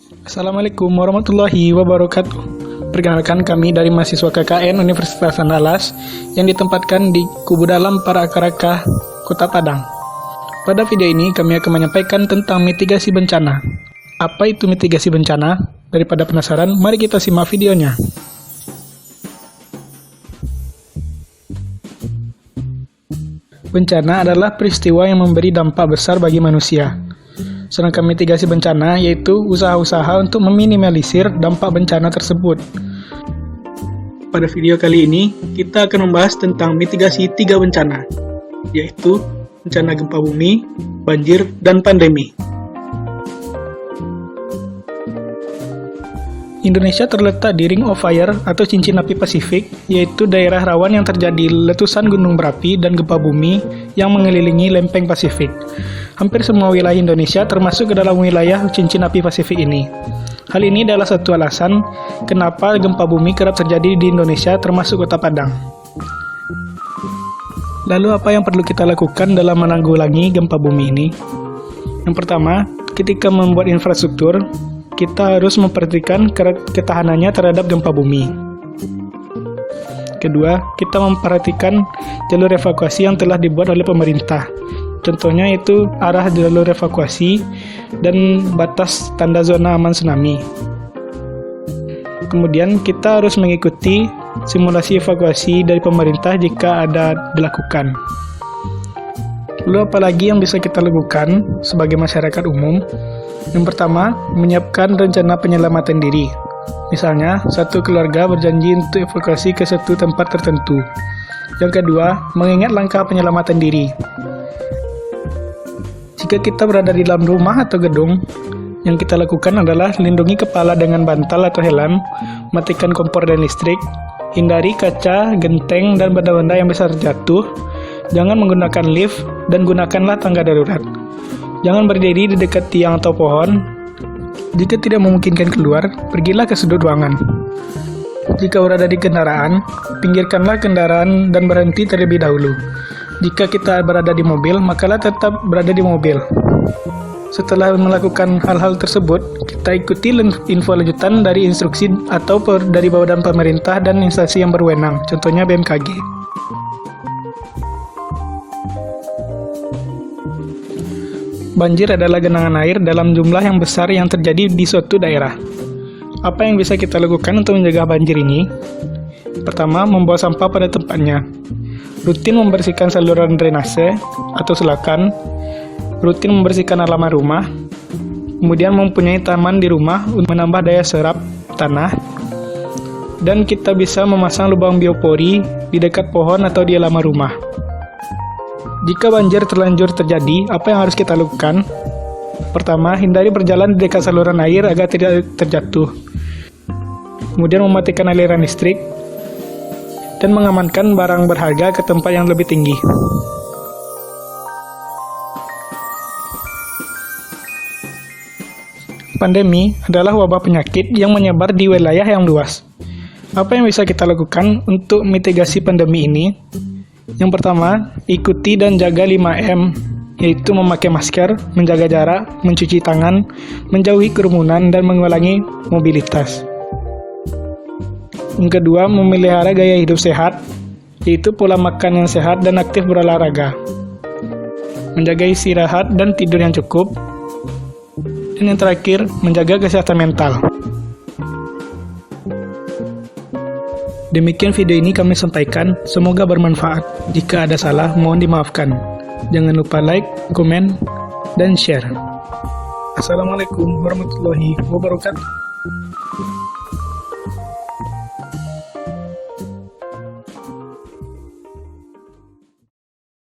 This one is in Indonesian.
Assalamualaikum warahmatullahi wabarakatuh. Perkenalkan, kami dari mahasiswa KKN Universitas Andalas yang ditempatkan di Kubu Dalam Parakaraka, Kota Padang. Pada video ini kami akan menyampaikan tentang mitigasi bencana. Apa itu mitigasi bencana? Daripada penasaran, mari kita simak videonya. Bencana adalah peristiwa yang memberi dampak besar bagi manusia. Sedangkan mitigasi bencana yaitu usaha-usaha untuk meminimalisir dampak bencana tersebut. Pada video kali ini, kita akan membahas tentang mitigasi 3 bencana, yaitu bencana gempa bumi, banjir, dan pandemi. Indonesia terletak di Ring of Fire atau cincin api Pasifik, yaitu daerah rawan yang terjadi letusan gunung berapi dan gempa bumi yang mengelilingi lempeng Pasifik. Hampir semua wilayah Indonesia termasuk ke dalam wilayah cincin api Pasifik ini. Hal ini adalah satu alasan kenapa gempa bumi kerap terjadi di Indonesia termasuk Kota Padang. Lalu apa yang perlu kita lakukan dalam menanggulangi gempa bumi ini? Yang pertama, ketika membuat infrastruktur, kita harus memperhatikan ketahanannya terhadap gempa bumi. Kedua, kita memperhatikan jalur evakuasi yang telah dibuat oleh pemerintah. Contohnya itu arah jalur evakuasi dan batas tanda zona aman tsunami. Kemudian kita harus mengikuti simulasi evakuasi dari pemerintah jika ada dilakukan. Lalu apalagi yang bisa kita lakukan sebagai masyarakat umum? Yang pertama, menyiapkan rencana penyelamatan diri. Misalnya, satu keluarga berjanji untuk evakuasi ke suatu tempat tertentu. Yang kedua, mengingat langkah penyelamatan diri. Jika kita berada di dalam rumah atau gedung, yang kita lakukan adalah lindungi kepala dengan bantal atau helm, matikan kompor dan listrik, hindari kaca, genteng, dan benda-benda yang bisa terjatuh, jangan menggunakan lift, dan gunakanlah tangga darurat. Jangan berdiri di dekat tiang atau pohon. Jika tidak memungkinkan keluar, pergilah ke sudut ruangan. Jika berada di kendaraan, pinggirkanlah kendaraan dan berhenti terlebih dahulu. Jika kita berada di mobil, makalah tetap berada di mobil. Setelah melakukan hal-hal tersebut, kita ikuti info lanjutan dari instruksi atau dari badan pemerintah dan instansi yang berwenang, contohnya BMKG. Banjir adalah genangan air dalam jumlah yang besar yang terjadi di suatu daerah. Apa yang bisa kita lakukan untuk menjaga banjir ini? Pertama, membawa sampah pada tempatnya. Rutin membersihkan saluran drainase atau selakan. Rutin membersihkan halaman rumah. Kemudian mempunyai taman di rumah untuk menambah daya serap tanah. Dan kita bisa memasang lubang biopori di dekat pohon atau di halaman rumah. Jika banjir terlanjur terjadi, apa yang harus kita lakukan? Pertama, hindari berjalan di dekat saluran air agar tidak terjatuh. Kemudian mematikan aliran listrik dan mengamankan barang berharga ke tempat yang lebih tinggi. Pandemi adalah wabah penyakit yang menyebar di wilayah yang luas. Apa yang bisa kita lakukan untuk mitigasi pandemi ini? Yang pertama, ikuti dan jaga 5M, yaitu memakai masker, menjaga jarak, mencuci tangan, menjauhi kerumunan, dan mengurangi mobilitas. Yang kedua, memelihara gaya hidup sehat, yaitu pola makan yang sehat dan aktif berolahraga. Menjaga istirahat dan tidur yang cukup. Dan yang terakhir, menjaga kesehatan mental. Demikian video ini kami sampaikan, semoga bermanfaat. Jika ada salah, mohon dimaafkan. Jangan lupa like, komen, dan share. Assalamualaikum warahmatullahi wabarakatuh.